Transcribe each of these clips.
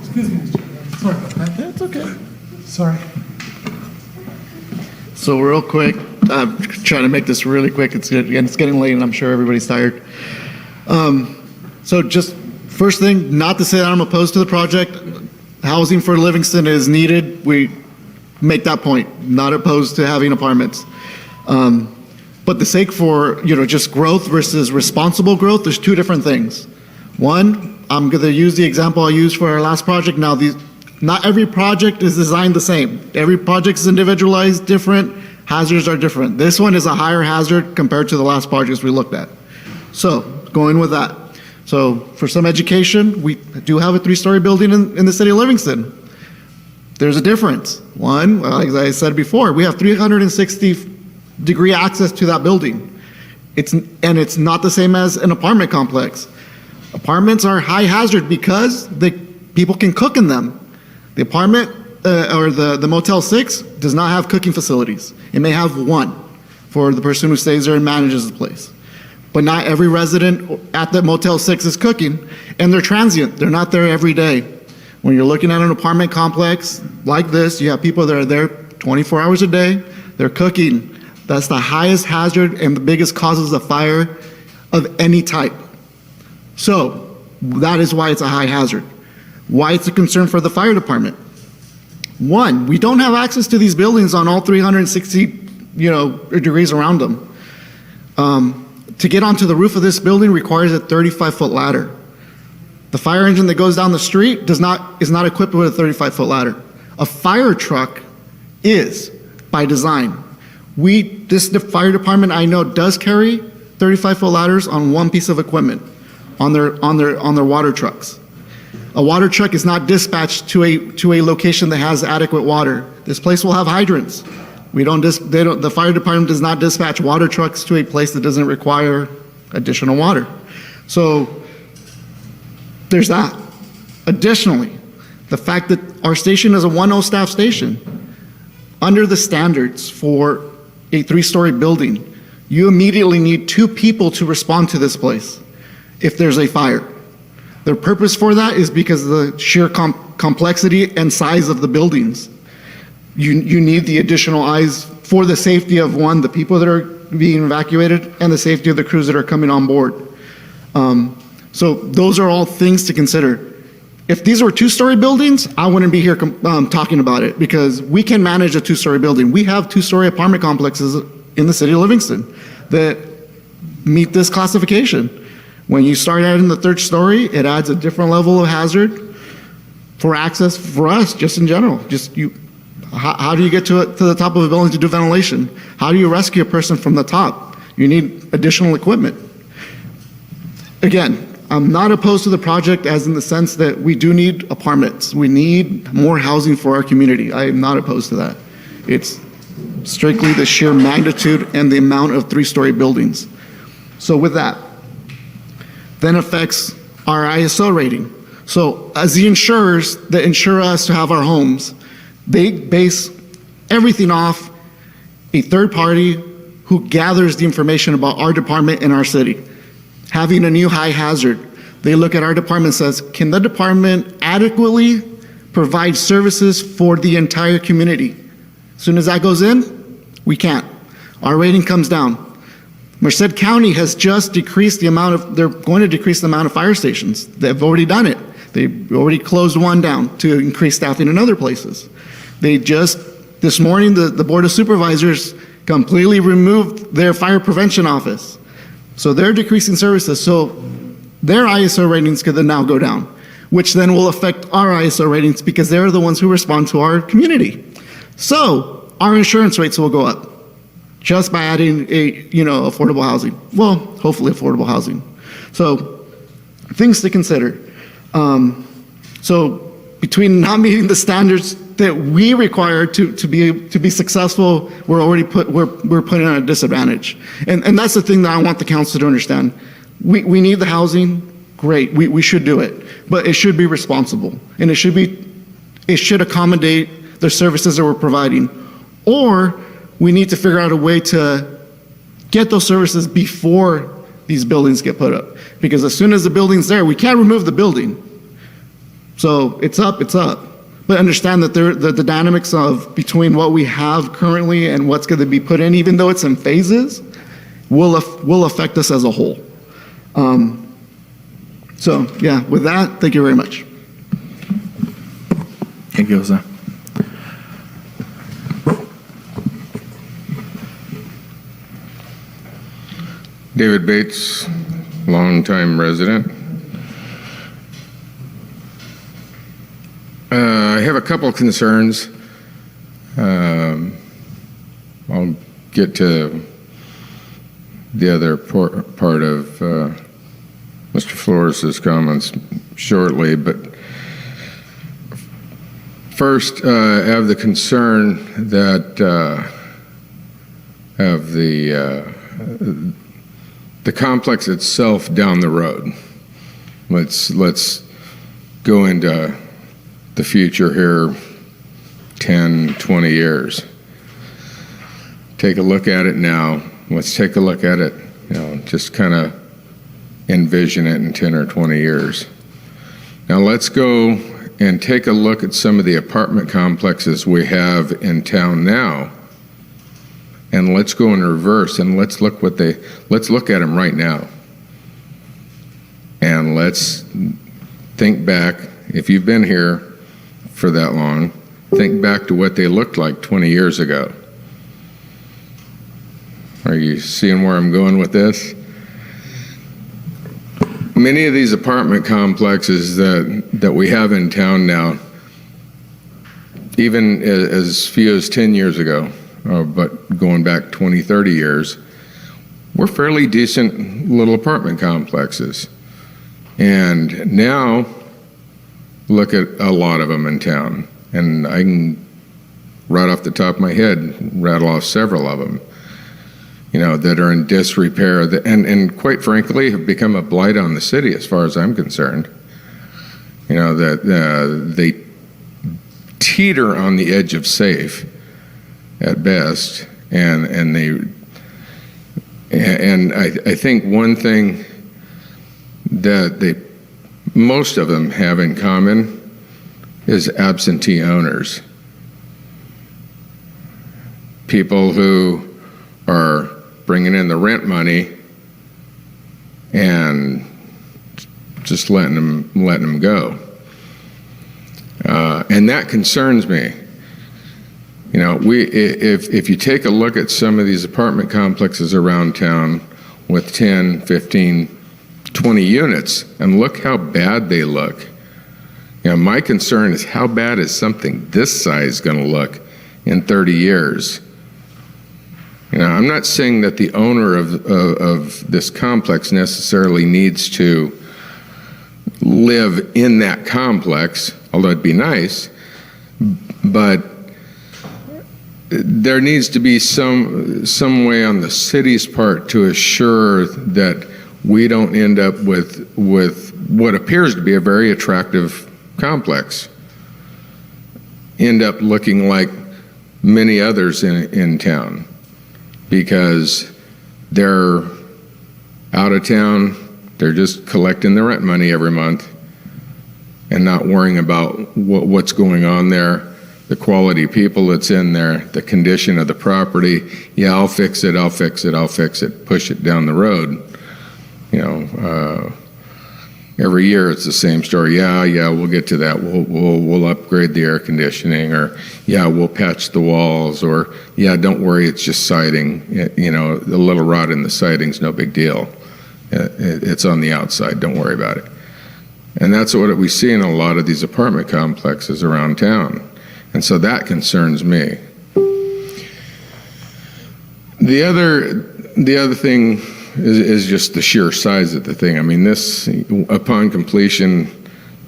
Excuse me, Mr. Chairman. Sorry about that. That's okay. Sorry. So real quick, I'm trying to make this really quick. It's getting late and I'm sure everybody's tired. So just first thing, not to say that I'm opposed to the project. Housing for Livingston is needed. We make that point, not opposed to having apartments. But the sake for, just growth versus responsible growth, there's two different things. One, I'm going to use the example I used for our last project. Now, not every project is designed the same. Every project is individualized, different, hazards are different. This one is a higher hazard compared to the last projects we looked at. So, going with that. So, for some education, we do have a 3-story building in the city of Livingston. There's a difference. One, like I said before, we have 360-degree access to that building. It's not the same as an apartment complex. Apartments are high hazard because people can cook in them. The apartment or the Motel 6 does not have cooking facilities. It may have one for the person who stays there and manages the place. But not every resident at the Motel 6 is cooking, and they're transient. They're not there every day. When you're looking at an apartment complex like this, you have people that are there 24 hours a day. They're cooking. That's the highest hazard and the biggest causes of fire of any type. So that is why it's a high hazard. Why it's a concern for the fire department. One, we don't have access to these buildings on all 360, degrees around them. To get onto the roof of this building requires a 35-foot ladder. The fire engine that goes down the street is not equipped with a 35-foot ladder. A fire truck is by design. The fire department I know does carry 35-foot ladders on one piece of equipment, on their water trucks. A water truck is not dispatched to a location that has adequate water. This place will have hydrants. The fire department does not dispatch water trucks to a place that doesn't require additional water. So there's that. Additionally, the fact that our station is a 1-0 staff station, under the standards for a 3-story building, you immediately need 2 people to respond to this place if there's a fire. The purpose for that is because of the sheer complexity and size of the buildings. You need the additional eyes for the safety of, one, the people that are being evacuated and the safety of the crews that are coming on board. So those are all things to consider. If these were 2-story buildings, I wouldn't be here talking about it because we can manage a 2-story building. We have 2-story apartment complexes in the city of Livingston that meet this classification. When you start out in the 3rd story, it adds a different level of hazard for access for us, just in general. How do you get to the top of a building to do ventilation? How do you rescue a person from the top? You need additional equipment. Again, I'm not opposed to the project as in the sense that we do need apartments. We need more housing for our community. I am not opposed to that. It's strictly the sheer magnitude and the amount of 3-story buildings. So with that, then affects our ISO rating. So as the insurers that insure us to have our homes, they base everything off a third party who gathers the information about our department and our city. Having a new high hazard, they look at our department and says, can the department adequately provide services for the entire community? As soon as that goes in, we can't. Our rating comes down. Merced County has just decreased they're going to decrease the amount of fire stations. They've already done it. They've already closed one down to increase staffing in other places. This morning, the Board of Supervisors completely removed their fire prevention office. So they're decreasing services. So their ISO ratings could then now go down, which then will affect our ISO ratings because they're the ones who respond to our community. So our insurance rates will go up just by adding affordable housing. Well, hopefully affordable housing. So things to consider. So between not meeting the standards that we require to be successful, we're putting at a disadvantage. And that's the thing that I want the council to understand. We need the housing, great, we should do it, but it should be responsible, and it should accommodate the services that we're providing. Or we need to figure out a way to get those services before these buildings get put up. Because as soon as the building's there, we can't remove the building. So it's up, it's up. But understand that the dynamics of between what we have currently and what's going to be put in, even though it's in phases, will affect us as a whole. So yeah, with that, thank you very much. Thank you, Jose. David Bates, longtime resident. I have a couple concerns. I'll get to the other part of Mr. Flores' comments shortly, but first, I have the concern that of the complex itself down the road. Let's go into the future here 10, 20 years. Take a look at it now. Let's take a look at it, just kind of envision it in 10 or 20 years. Now let's go and take a look at some of the apartment complexes we have in town now. And let's go in reverse and let's look at them right now. And let's think back, if you've been here for that long, think back to what they looked like 20 years ago. Are you seeing where I'm going with this? Many of these apartment complexes that we have in town now, even as few as 10 years ago, but going back 20, 30 years, were fairly decent little apartment complexes. And now, look at a lot of them in town. And I can, right off the top of my head, rattle off several of them, that are in disrepair, and quite frankly, have become a blight on the city as far as I'm concerned. That they teeter on the edge of safe at best, and I think one thing that most of them have in common is absentee owners. People who are bringing in the rent money and just letting them go, and that concerns me. If you take a look at some of these apartment complexes around town with 10, 15, 20 units, and look how bad they look. My concern is how bad is something this size going to look in 30 years? I'm not saying that the owner of this complex necessarily needs to live in that complex, although it'd be nice, but there needs to be some way on the city's part to assure that we don't end up with what appears to be a very attractive complex, end up looking like many others in town, because they're out of town, they're just collecting the rent money every month and not worrying about what's going on there, the quality of people that's in there, the condition of the property. Yeah, I'll fix it, push it down the road. Every year it's the same story. Yeah, we'll get to that. We'll upgrade the air conditioning, or yeah, we'll patch the walls, or yeah, don't worry, it's just siding. The little rot in the siding's no big deal. It's on the outside, don't worry about it. And that's what we see in a lot of these apartment complexes around town. And so that concerns me. The other thing is just the sheer size of the thing. I mean, this, upon completion,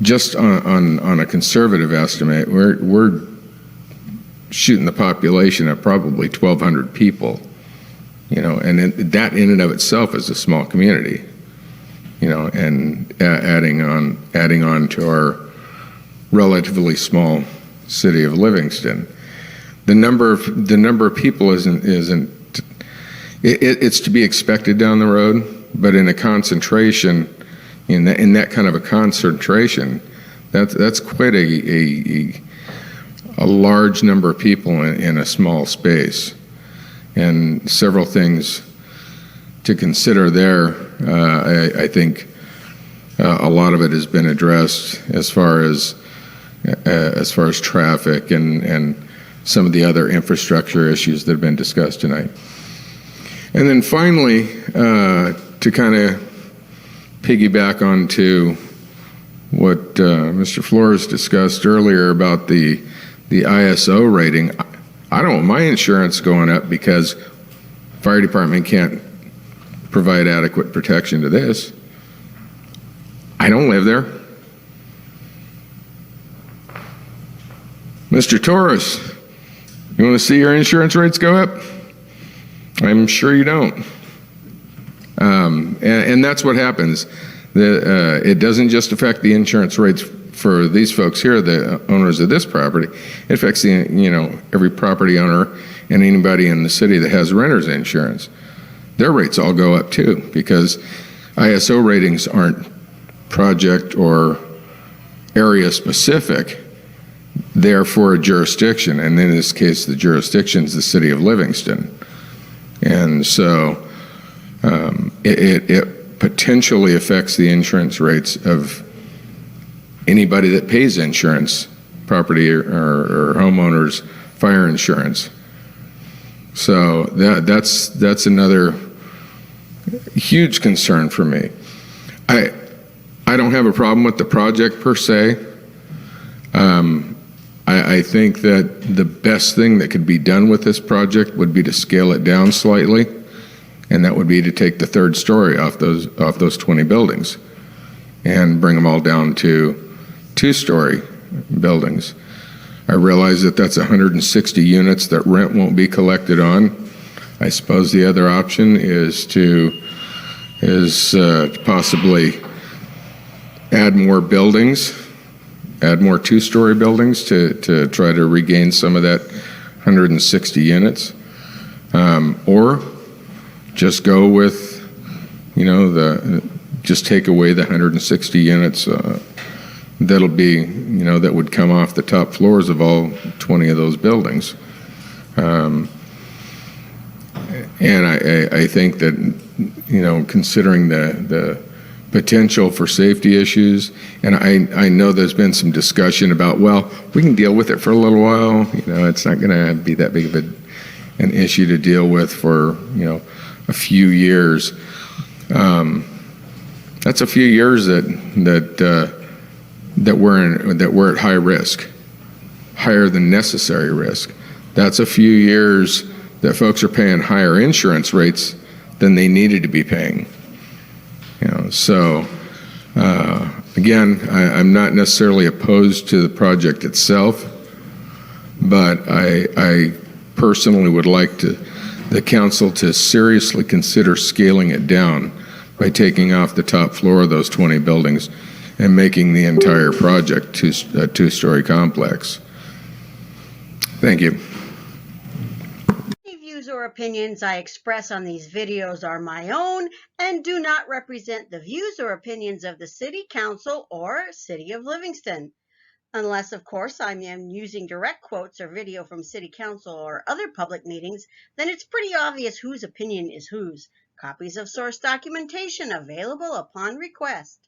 just on a conservative estimate, we're shooting the population at probably 1,200 people, and that in and of itself is a small community, and adding on to our relatively small city of Livingston. The number of people isn't it's to be expected down the road, but in a concentration, in that kind of a concentration, That's quite a large number of people in a small space, and several things to consider there. I think a lot of it has been addressed as far as traffic and some of the other infrastructure issues that have been discussed tonight. And then finally, to kind of piggyback onto what Mr. Flores discussed earlier about the ISO rating, I don't want my insurance going up because fire department can't provide adequate protection to this. I don't live there. Mr. Torres, you want to see your insurance rates go up? I'm sure you don't. And that's what happens. It doesn't just affect the insurance rates for these folks here, the owners of this property. It affects every property owner and anybody in the city that has renter's insurance. Their rates all go up too, because ISO ratings aren't project or area specific. They're for a jurisdiction, and in this case, the jurisdiction is the city of Livingston. And so it potentially affects the insurance rates of anybody that pays insurance, property or homeowners, fire insurance. So that's another huge concern for me. I don't have a problem with the project per se. I think that the best thing that could be done with this project would be to scale it down slightly, and that would be to take the third story off those 20 buildings and bring them all down to 2-story buildings. I realize that that's 160 units that rent won't be collected on. I suppose the other option is to possibly add more buildings, add more 2-story buildings to try to regain some of that 160 units, or just go with, just take away the 160 units that'll be, that would come off the top floors of all 20 of those buildings. And I think that, considering the potential for safety issues, and I know there's been some discussion about, well, we can deal with it for a little while. It's not going to be that big of an issue to deal with for, a few years. That's a few years that we're at high risk, higher than necessary risk. That's a few years that folks are paying higher insurance rates than they needed to be paying. So again, I'm not necessarily opposed to the project itself, but I personally would like the council to seriously consider scaling it down by taking off the top floor of those 20 buildings and making the entire project a 2-story complex. Thank you. Any views or opinions I express on these videos are my own and do not represent the views or opinions of the City Council or City of Livingston. Unless, of course, I am using direct quotes or video from City Council or other public meetings, then it's pretty obvious whose opinion is whose. Copies of source documentation available upon request.